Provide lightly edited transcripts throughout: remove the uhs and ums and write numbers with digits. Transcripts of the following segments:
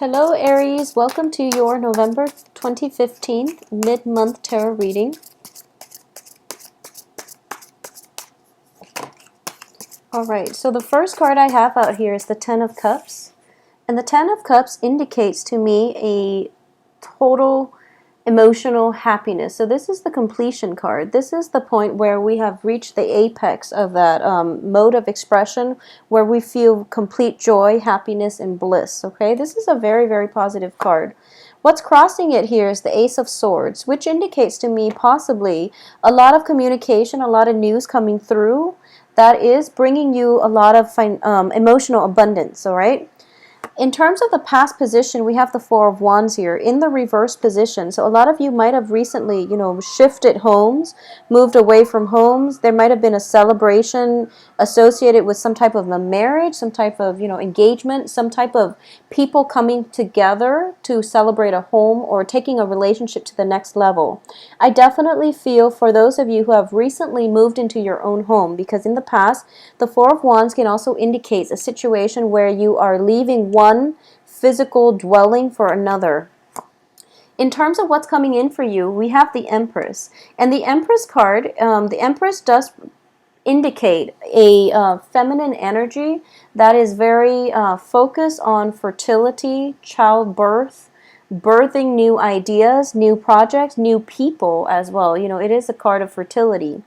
Hello Aries, welcome to your November 2015 mid-month tarot reading. Alright, so the first card I have out here is the Ten of Cups. And the Ten of Cups indicates to me a total emotional happiness. So this is the completion card. This is the point where we have reached the apex of that mode of expression where we feel complete joy, happiness, and bliss. Okay, this is a very, very positive card. What's crossing it here is the Ace of Swords, which indicates to me possibly a lot of communication, a lot of news coming through that is bringing you a lot of emotional abundance, all right? In terms of the past position, we have the Four of Wands here in the reverse position. So a lot of you might have recently, shifted homes, moved away from homes. There might have been a celebration associated with some type of a marriage, some type of, engagement, some type of people coming together to celebrate a home or taking a relationship to the next level. I definitely feel for those of you who have recently moved into your own home, because in the past, the Four of Wands can also indicate a situation where you are leaving one physical dwelling for another. In terms of what's coming in for you, we have the Empress. And the Empress card, the Empress does indicate a feminine energy that is very focused on fertility, childbirth, birthing new ideas, new projects, new people as well. It is a card of fertility.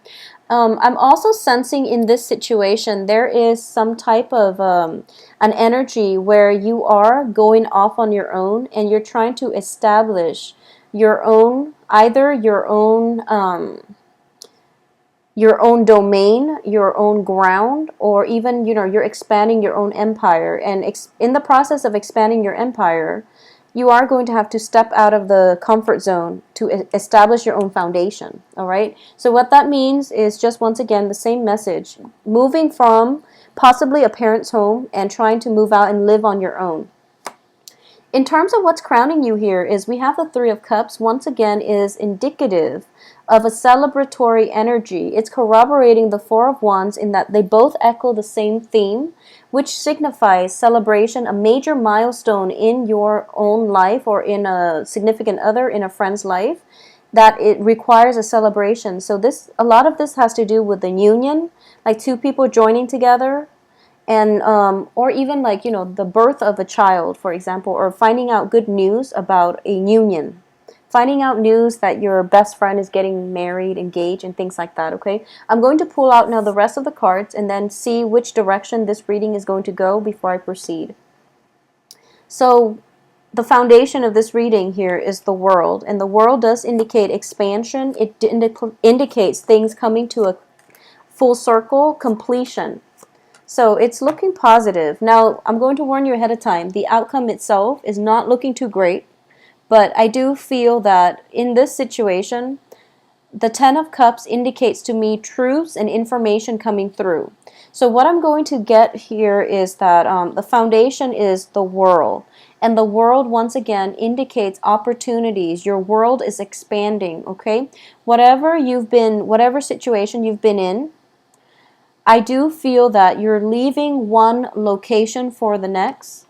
I'm also sensing in this situation there is some type of an energy where you are going off on your own and you're trying to establish your own, either your own domain, your own ground, or even, you're expanding your own empire. And in the process of expanding your empire, you are going to have to step out of the comfort zone to establish your own foundation, all right? So what that means is just once again the same message, moving from possibly a parent's home and trying to move out and live on your own. In terms of what's crowning you here is we have the Three of Cups, once again is indicative of a celebratory energy. It's corroborating the Four of Wands in that they both echo the same theme, which signifies celebration, a major milestone in your own life or in a significant other, in a friend's life, that it requires a celebration. So a lot of this has to do with the union, like two people joining together, and or even like the birth of a child, for example, or finding out good news about a union, finding out news that your best friend is getting married, engaged, and things like that. Okay, I'm going to pull out now the rest of the cards and then see which direction this reading is going to go before I proceed. So the foundation of this reading here is the World, and the World does indicate expansion. It indicates things coming to a full circle, completion. So it's looking positive. Now, I'm going to warn you ahead of time. The outcome itself is not looking too great, but I do feel that in this situation, the Ten of Cups indicates to me truths and information coming through. So what I'm going to get here is that the foundation is the World. And the World, once again, indicates opportunities. Your world is expanding, okay? Whatever situation you've been in, I do feel that you're leaving one location for the next.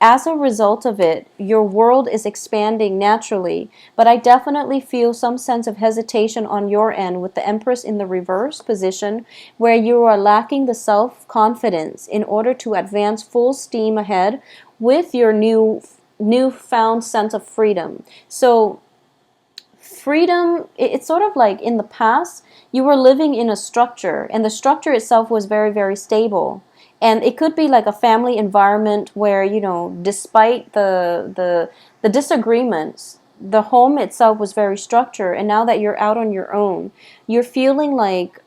As a result of it, your world is expanding naturally, but I definitely feel some sense of hesitation on your end with the Empress in the reverse position, where you are lacking the self-confidence in order to advance full steam ahead with your newfound sense of freedom. So freedom, it's sort of like in the past, you were living in a structure, and the structure itself was very, very stable. And it could be like a family environment where, despite the disagreements, the home itself was very structured. And now that you're out on your own, you're feeling like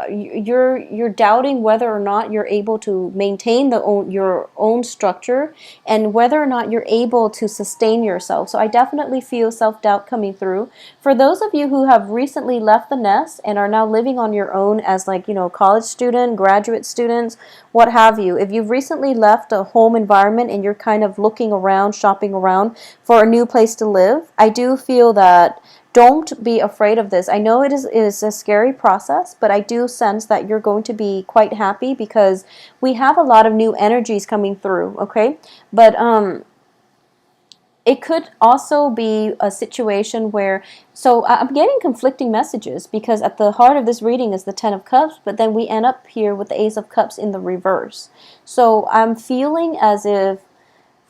you're doubting whether or not you're able to maintain your own structure and whether or not you're able to sustain yourself. So I definitely feel self-doubt coming through. For those of you who have recently left the nest and are now living on your own as college student, graduate students, what have you, if you've recently left a home environment and you're kind of looking around, shopping around for a new place to live, I do feel that don't be afraid of this. I know it is a scary process, but I do sense that you're going to be quite happy because we have a lot of new energies coming through, okay? But It could also be a situation where, so I'm getting conflicting messages because at the heart of this reading is the Ten of Cups, but then we end up here with the Ace of Cups in the reverse. So I'm feeling as if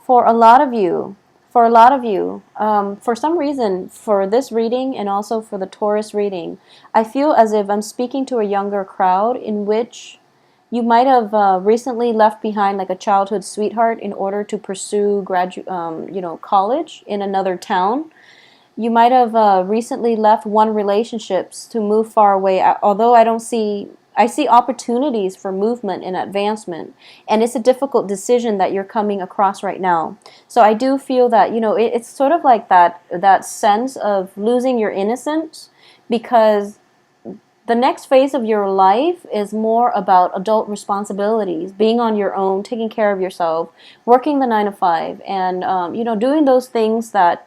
for a lot of you, for some reason, for this reading and also for the Taurus reading, I feel as if I'm speaking to a younger crowd in which you might have recently left behind like a childhood sweetheart in order to pursue college in another town. You might have recently left one relationships to move far away. Although I see opportunities for movement and advancement, and it's a difficult decision that you're coming across right now. So I do feel that it's sort of like that sense of losing your innocence, because the next phase of your life is more about adult responsibilities, being on your own, taking care of yourself, working the 9 to 5, and doing those things that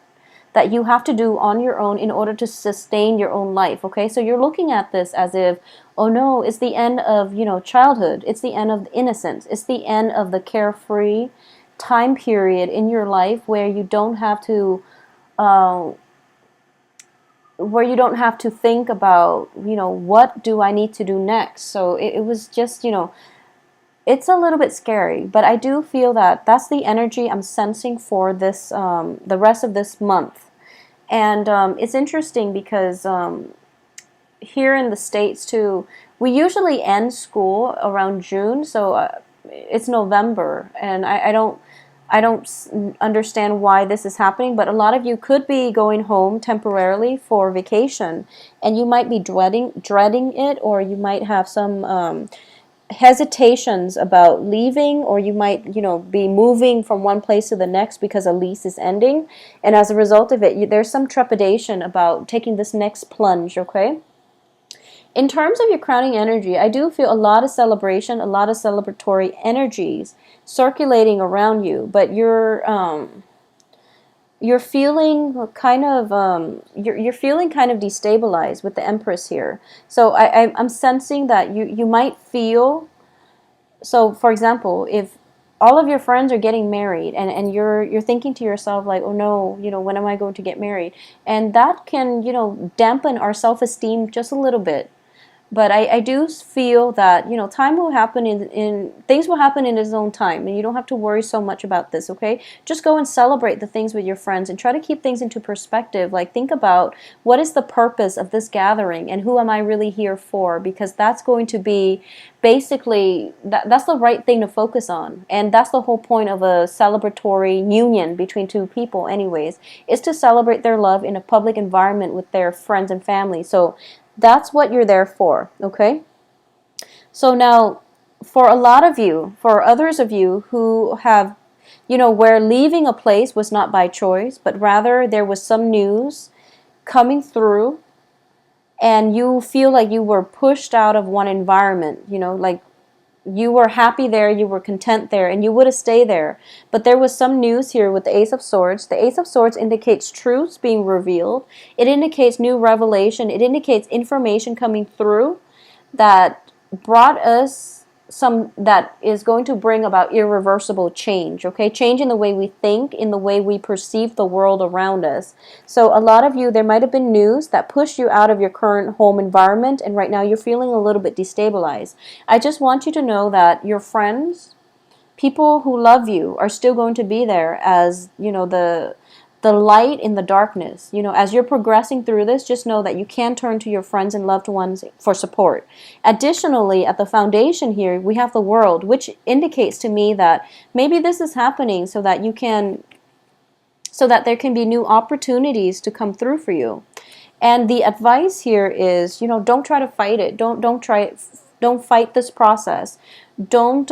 you have to do on your own in order to sustain your own life. Okay, so you're looking at this as if, oh no, it's the end of childhood, it's the end of innocence, it's the end of the carefree time period in your life uh, where you don't have to think about what do I need to do next. So it was just it's a little bit scary, but I do feel that that's the energy I'm sensing for this the rest of this month. And it's interesting because here in the States too, we usually end school around June, so it's November, and I don't understand why this is happening, but a lot of you could be going home temporarily for vacation, and you might be dreading it, or you might have some hesitations about leaving, or you might be moving from one place to the next because a lease is ending, and as a result of it, there's some trepidation about taking this next plunge. Okay, in terms of your crowning energy, I do feel a lot of celebration, a lot of celebratory energies circulating around you, but you're feeling kind of you're feeling kind of destabilized with the Empress here. So I'm sensing that you might feel, so for example, if all of your friends are getting married, and you're thinking to yourself like, oh no, when am I going to get married? And that can dampen our self-esteem just a little bit. But I do feel that time will happen in things will happen in its own time, and you don't have to worry so much about this. Okay, just go and celebrate the things with your friends and try to keep things into perspective. Like, think about what is the purpose of this gathering and who am I really here for, because that's going to be basically that's the right thing to focus on, and that's the whole point of a celebratory union between two people anyways, is to celebrate their love in a public environment with their friends and family. So that's what you're there for, okay? So now, for a lot of you, for others of you who have, where leaving a place was not by choice, but rather there was some news coming through, and you feel like you were pushed out of one environment, like you were happy there, you were content there, and you would have stayed there. But there was some news here with the Ace of Swords. The Ace of Swords indicates truths being revealed. It indicates new revelation. It indicates information coming through that brought us that is going to bring about irreversible change, okay? Change in the way we think, in the way we perceive the world around us. So a lot of you, there might have been news that pushed you out of your current home environment, and right now you're feeling a little bit destabilized. I just want you to know that your friends, people who love you, are still going to be there as, the light in the darkness. As you're progressing through this, just know that you can turn to your friends and loved ones for support. Additionally, at the foundation here, we have the World, which indicates to me that maybe this is happening so that there can be new opportunities to come through for you. And the advice here is, don't try to fight it. Don't fight this process. Don't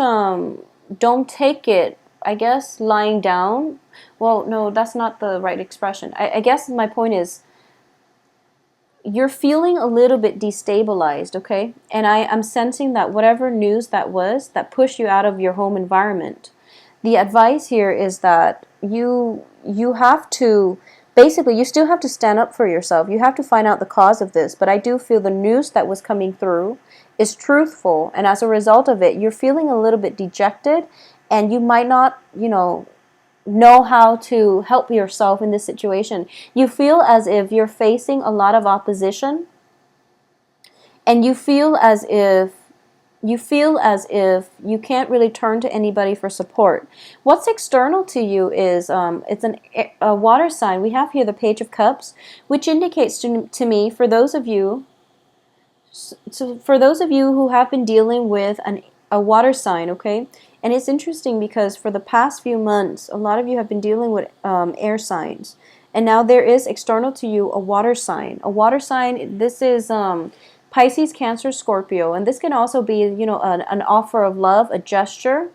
take it, I guess, lying down. Well, no, that's not the right expression. I guess my point is, you're feeling a little bit destabilized, okay? And I'm sensing that whatever news that was that pushed you out of your home environment, the advice here is that you have to, basically, you still have to stand up for yourself. You have to find out the cause of this. But I do feel the news that was coming through is truthful, and as a result of it, you're feeling a little bit dejected, and you might not, know how to help yourself in this situation. You feel as if you're facing a lot of opposition, and you can't really turn to anybody for support. What's external to you is it's a water sign. We have here the Page of Cups, which indicates to me, for those of you, who have been dealing with a water sign, okay? And it's interesting because for the past few months, a lot of you have been dealing with air signs. And now there is external to you a water sign. A water sign, this is Pisces, Cancer, Scorpio. And this can also be, an offer of love, a gesture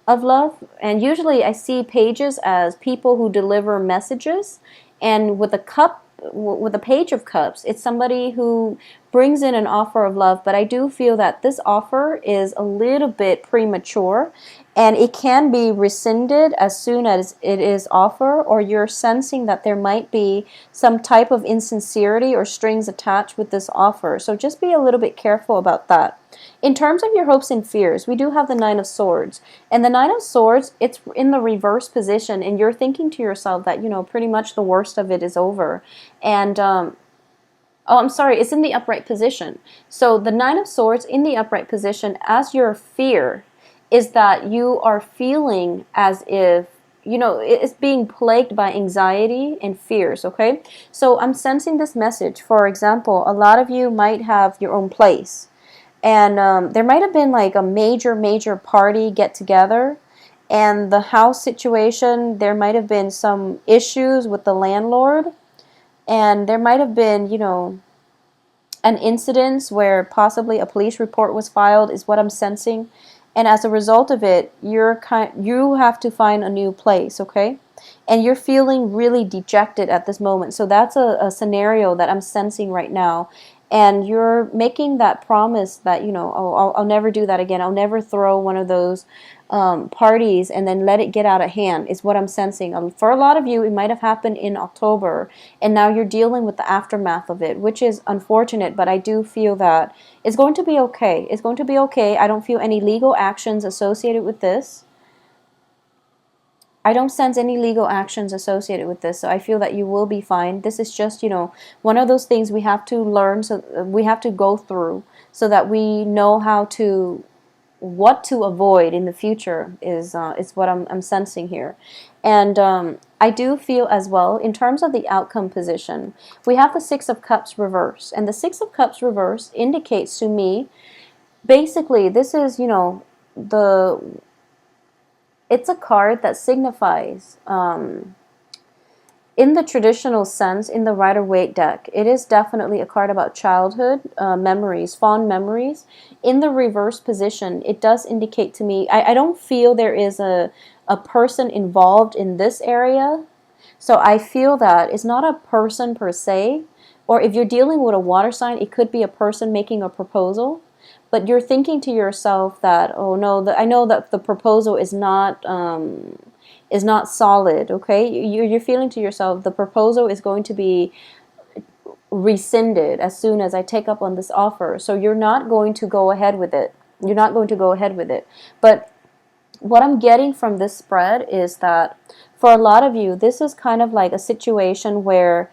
of love. And usually I see pages as people who deliver messages. And with a Page of Cups, it's somebody who brings in an offer of love, but I do feel that this offer is a little bit premature, and it can be rescinded as soon as it is offered, or you're sensing that there might be some type of insincerity or strings attached with this offer. So just be a little bit careful about that. In terms of your hopes and fears, we do have the Nine of Swords. And the Nine of Swords, it's in the reverse position, and you're thinking to yourself that, pretty much the worst of it is over. And, oh, I'm sorry, it's in the upright position. So the Nine of Swords in the upright position, as your fear, is that you are feeling as if, it's being plagued by anxiety and fears, okay? So I'm sensing this message. For example, a lot of you might have your own place. And there might have been like a major party get together, and the house situation, there might have been some issues with the landlord, and there might have been, an incident where possibly a police report was filed, is what I'm sensing. And as a result of it, you have to find a new place, okay? And you're feeling really dejected at this moment. So that's a scenario that I'm sensing right now. And you're making that promise that, I'll never do that again. I'll never throw one of those parties and then let it get out of hand, is what I'm sensing. For a lot of you, it might have happened in October, and now you're dealing with the aftermath of it, which is unfortunate, but I do feel that it's going to be okay. It's going to be okay. I don't feel any legal actions associated with this. I don't sense any legal actions associated with this, so I feel that you will be fine. This is just, one of those things we have to learn, so we have to go through, so that we know what to avoid in the future is what I'm sensing here. And I do feel as well, in terms of the outcome position, we have the Six of Cups reverse, and the Six of Cups reverse indicates to me, basically, this is, it's a card that signifies, in the traditional sense, in the Rider-Waite deck, it is definitely a card about childhood memories, fond memories. In the reverse position, it does indicate to me, I don't feel there is a person involved in this area. So I feel that it's not a person per se, or if you're dealing with a water sign, it could be a person making a proposal. But you're thinking to yourself that, oh no, I know that the proposal is not solid, okay? You're feeling to yourself, the proposal is going to be rescinded as soon as I take up on this offer. So you're not going to go ahead with it. You're not going to go ahead with it. But what I'm getting from this spread is that for a lot of you, this is kind of like a situation where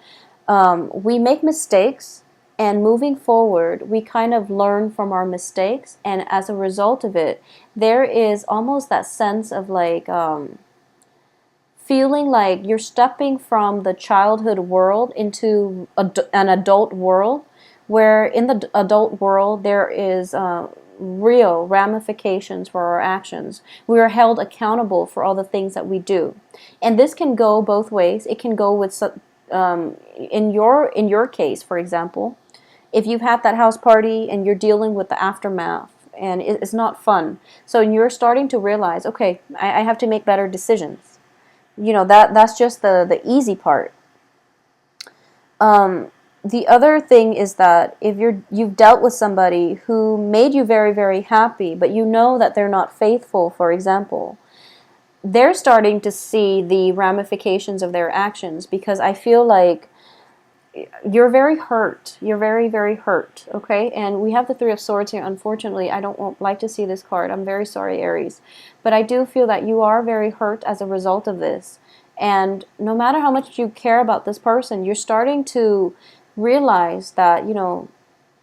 we make mistakes, and moving forward, we kind of learn from our mistakes, and as a result of it, there is almost that sense of like feeling like you're stepping from the childhood world into an adult world, where in the adult world there is real ramifications for our actions. We are held accountable for all the things that we do, and this can go both ways. It can go with in your case, for example, if you've had that house party and you're dealing with the aftermath and it's not fun, so you're starting to realize, okay, I have to make better decisions. That's just the easy part. The other thing is that if you've dealt with somebody who made you very, very happy, but you know that they're not faithful, for example, they're starting to see the ramifications of their actions, because I feel like you're very hurt. You're very, very hurt, okay? And we have the Three of Swords here. Unfortunately, I don't like to see this card. I'm very sorry, Aries. But I do feel that you are very hurt as a result of this. And no matter how much you care about this person, you're starting to realize that,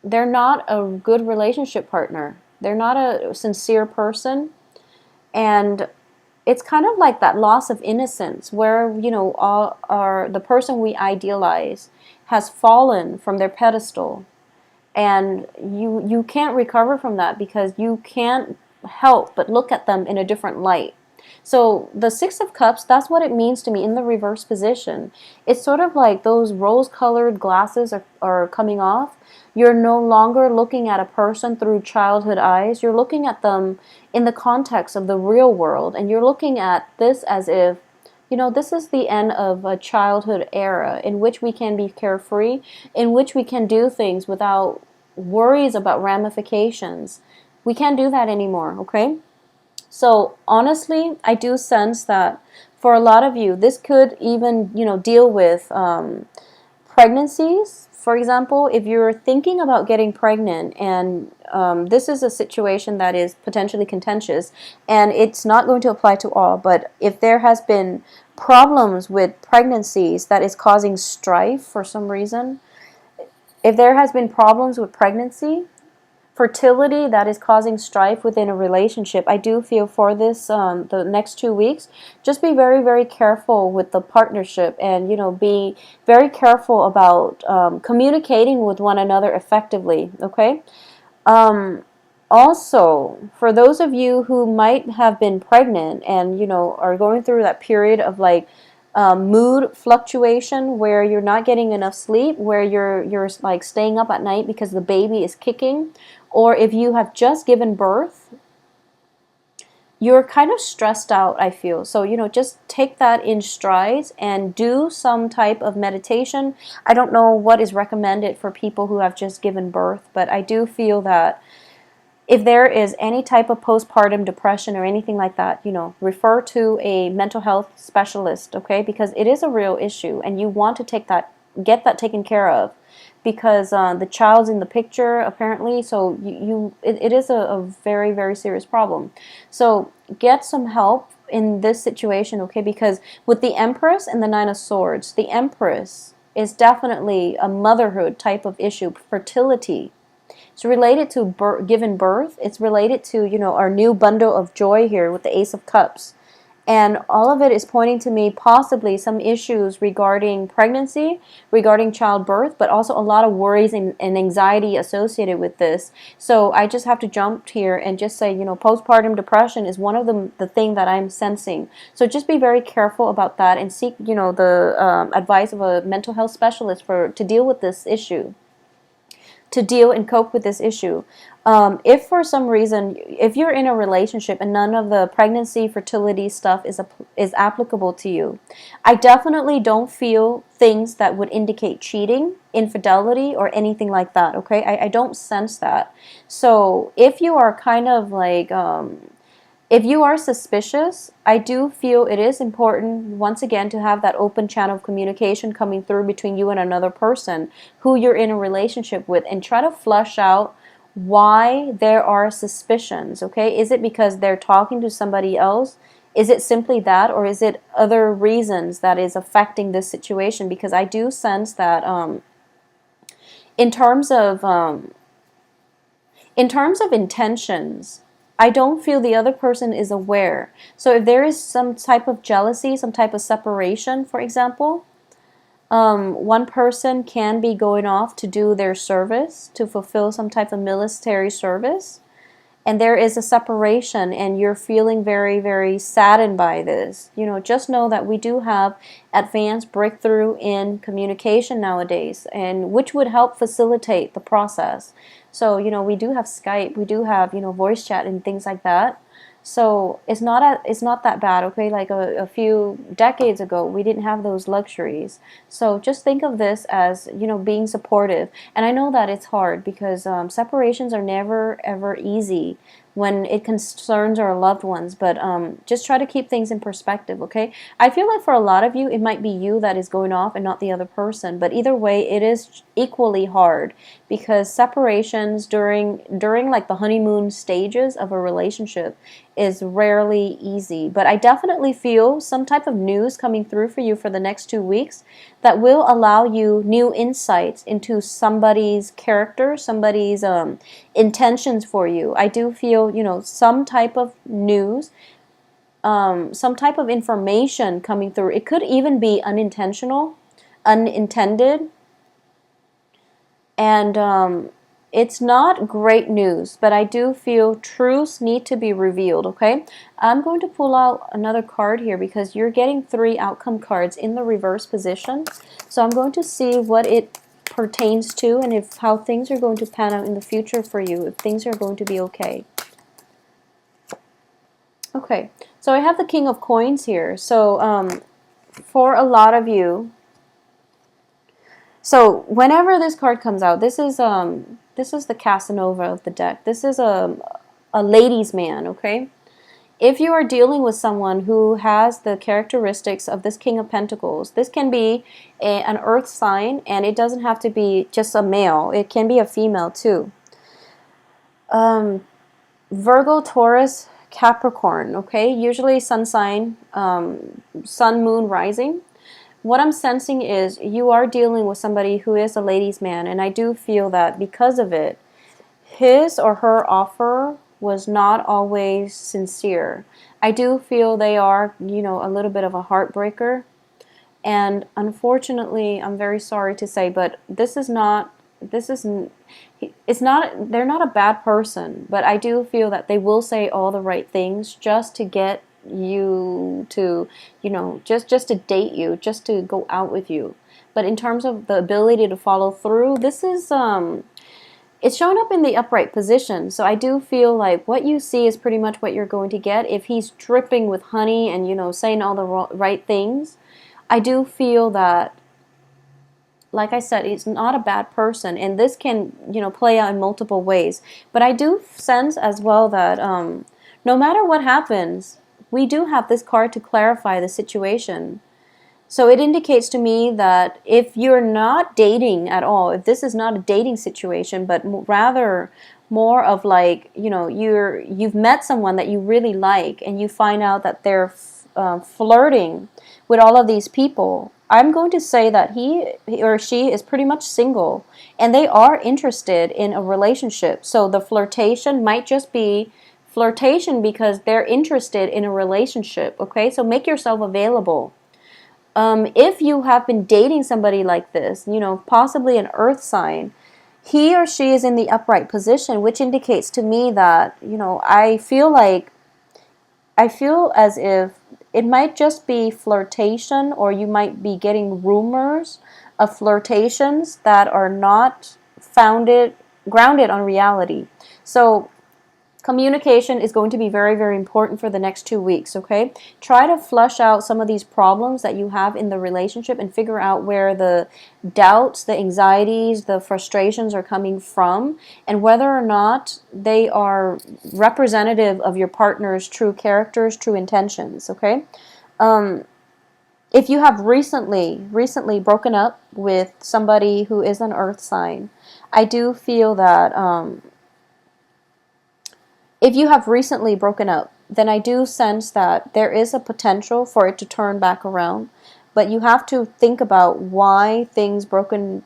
they're not a good relationship partner. They're not a sincere person. And it's kind of like that loss of innocence where, the person we idealize has fallen from their pedestal, and you can't recover from that because you can't help but look at them in a different light. So the Six of Cups, that's what it means to me in the reverse position. It's sort of like those rose-colored glasses are coming off. You're no longer looking at a person through childhood eyes. You're looking at them in the context of the real world, and you're looking at this as if, this is the end of a childhood era in which we can be carefree, in which we can do things without worries about ramifications. We can't do that anymore, okay? So honestly, I do sense that for a lot of you, this could even, deal with pregnancies. For example, if you're thinking about getting pregnant and this is a situation that is potentially contentious, and it's not going to apply to all, but if there has been problems with pregnancies that is causing strife for some reason, if there has been problems with pregnancy, fertility that is causing strife within a relationship, I do feel for this the next 2 weeks, just be very, very careful with the partnership, and be very careful about communicating with one another effectively. Okay. Um, Also, for those of you who might have been pregnant and are going through that period of like mood fluctuation where you're not getting enough sleep, where you're like staying up at night because the baby is kicking, or if you have just given birth, you're kind of stressed out, I feel. So, just take that in strides and do some type of meditation. I don't know what is recommended for people who have just given birth, but I do feel that if there is any type of postpartum depression or anything like that, refer to a mental health specialist, okay? Because it is a real issue, and you want to get that taken care of, because the child's in the picture apparently. So it is a very, very serious problem. So get some help in this situation, okay? Because with the Empress and the Nine of Swords, the Empress is definitely a motherhood type of issue, fertility. It's related to given birth. It's related to, our new bundle of joy here with the Ace of Cups. And all of it is pointing to me possibly some issues regarding pregnancy, regarding childbirth, but also a lot of worries and anxiety associated with this. So I just have to jump here and just say, postpartum depression is one of the thing that I'm sensing. So just be very careful about that and seek, the advice of a mental health specialist to deal with this issue, to deal and cope with this issue. If for some reason, if you're in a relationship and none of the pregnancy, fertility stuff is applicable to you, I definitely don't feel things that would indicate cheating, infidelity, or anything like that, okay? I don't sense that. So if you are kind of like, if you are suspicious, I do feel it is important, once again, to have that open channel of communication coming through between you and another person who you're in a relationship with, and try to flush out why there are suspicions, okay? Is it because they're talking to somebody else? Is it simply that, or is it other reasons that is affecting this situation? Because I do sense that in terms of intentions, I don't feel the other person is aware. So if there is some type of jealousy, some type of separation, for example, one person can be going off to do their service, to fulfill some type of military service, and there is a separation and you're feeling very, very saddened by this, just know that we do have advanced breakthrough in communication nowadays, and which would help facilitate the process. So, we do have Skype, we do have, voice chat and things like that. So it's not that bad, okay? Like a few decades ago, we didn't have those luxuries. So just think of this as, being supportive. And I know that it's hard because separations are never, ever easy. when it concerns our loved ones. But just try to keep things in perspective, okay? I feel like for a lot of you, it might be you that is going off and not the other person. But either way, it is equally hard, because separations during like the honeymoon stages of a relationship is rarely easy. But I definitely feel some type of news coming through for you for the next 2 weeks that will allow you new insights into somebody's character, somebody's intentions for you. I do feel, some type of news, some type of information coming through. It could even be unintentional, unintended, and it's not great news, but I do feel truths need to be revealed, okay? I'm going to pull out another card here because you're getting 3 outcome cards in the reverse position. So I'm going to see what it pertains to and how things are going to pan out in the future for you, if things are going to be okay. Okay, so I have the King of Coins here. So for a lot of you, so whenever this card comes out, this is the Casanova of the deck. This is a ladies' man, okay? If you are dealing with someone who has the characteristics of this King of Pentacles, this can be an earth sign, and it doesn't have to be just a male. It can be a female too. Virgo, Taurus, Capricorn, okay? Usually sun sign, sun, moon, rising. What I'm sensing is you are dealing with somebody who is a ladies' man, and I do feel that because of it, his or her offer was not always sincere. I do feel they are, a little bit of a heartbreaker, and unfortunately, I'm very sorry to say, but it's not, they're not a bad person, but I do feel that they will say all the right things just to get you to, just to date you, just to go out with you. But in terms of the ability to follow through, this is it's showing up in the upright position. So I do feel like what you see is pretty much what you're going to get. If he's dripping with honey and saying all the right things, I do feel that, like I said, he's not a bad person, and this can play out in multiple ways. But I do sense as well that no matter what happens, we do have this card to clarify the situation. So it indicates to me that if you're not dating at all, if this is not a dating situation, but rather more of like, you've met someone that you really like, and you find out that they're flirting with all of these people, I'm going to say that he or she is pretty much single, and they are interested in a relationship. So the flirtation might just be flirtation because they're interested in a relationship, okay? So make yourself available. If you have been dating somebody like this, possibly an earth sign, he or she is in the upright position, which indicates to me that, I feel as if it might just be flirtation, or you might be getting rumors of flirtations that are not grounded on reality. So communication is going to be very, very important for the next 2 weeks, okay? Try to flush out some of these problems that you have in the relationship and figure out where the doubts, the anxieties, the frustrations are coming from, and whether or not they are representative of your partner's true characters, true intentions, okay? If you have recently broken up with somebody who is an earth sign, I do feel that if you have recently broken up, then I do sense that there is a potential for it to turn back around. But you have to think about why things fell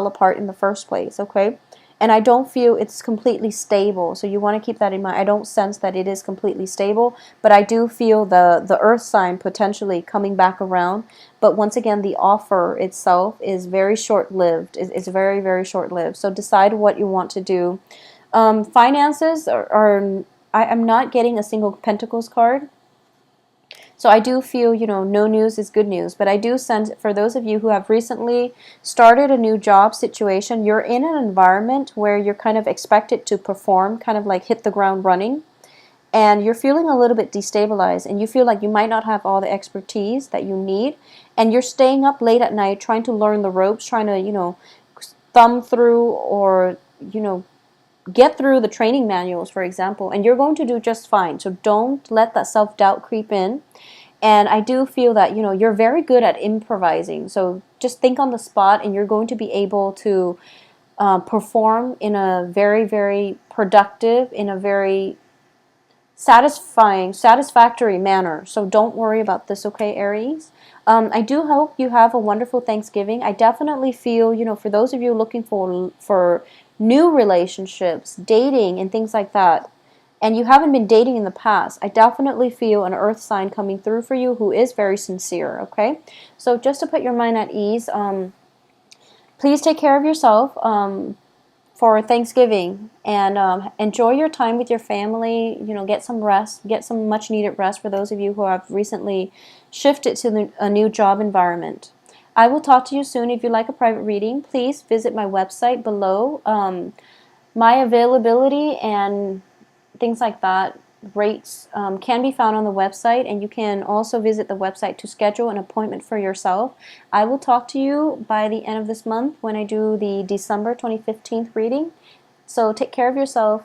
apart in the first place, okay? And I don't feel it's completely stable, so you want to keep that in mind. I don't sense that it is completely stable, but I do feel the earth sign potentially coming back around. But once again, the offer itself is very short-lived. It's very, very short-lived. So decide what you want to do. Finances I'm not getting a single Pentacles card. So I do feel, no news is good news. But I do sense for those of you who have recently started a new job situation, you're in an environment where you're kind of expected to perform, kind of like hit the ground running. And you're feeling a little bit destabilized, and you feel like you might not have all the expertise that you need. And you're staying up late at night trying to learn the ropes, trying to, thumb through or, get through the training manuals, for example, and you're going to do just fine. So don't let that self-doubt creep in. And I do feel that, you're very good at improvising. So just think on the spot, and you're going to be able to perform in a very, very productive, in a very satisfactory manner. So don't worry about this, okay, Aries? I do hope you have a wonderful Thanksgiving. I definitely feel, for those of you looking for new relationships, dating, and things like that, and you haven't been dating in the past, I definitely feel an earth sign coming through for you who is very sincere, okay? So just to put your mind at ease, please take care of yourself. For Thanksgiving, and enjoy your time with your family. Get some rest, get some much needed rest for those of you who have recently shifted to a new job environment. I will talk to you soon. If you'd like a private reading, please visit my website below. My availability and things like that, rates, can be found on the website, and you can also visit the website to schedule an appointment for yourself. I will talk to you by the end of this month when I do the December 2015 reading. So take care of yourself.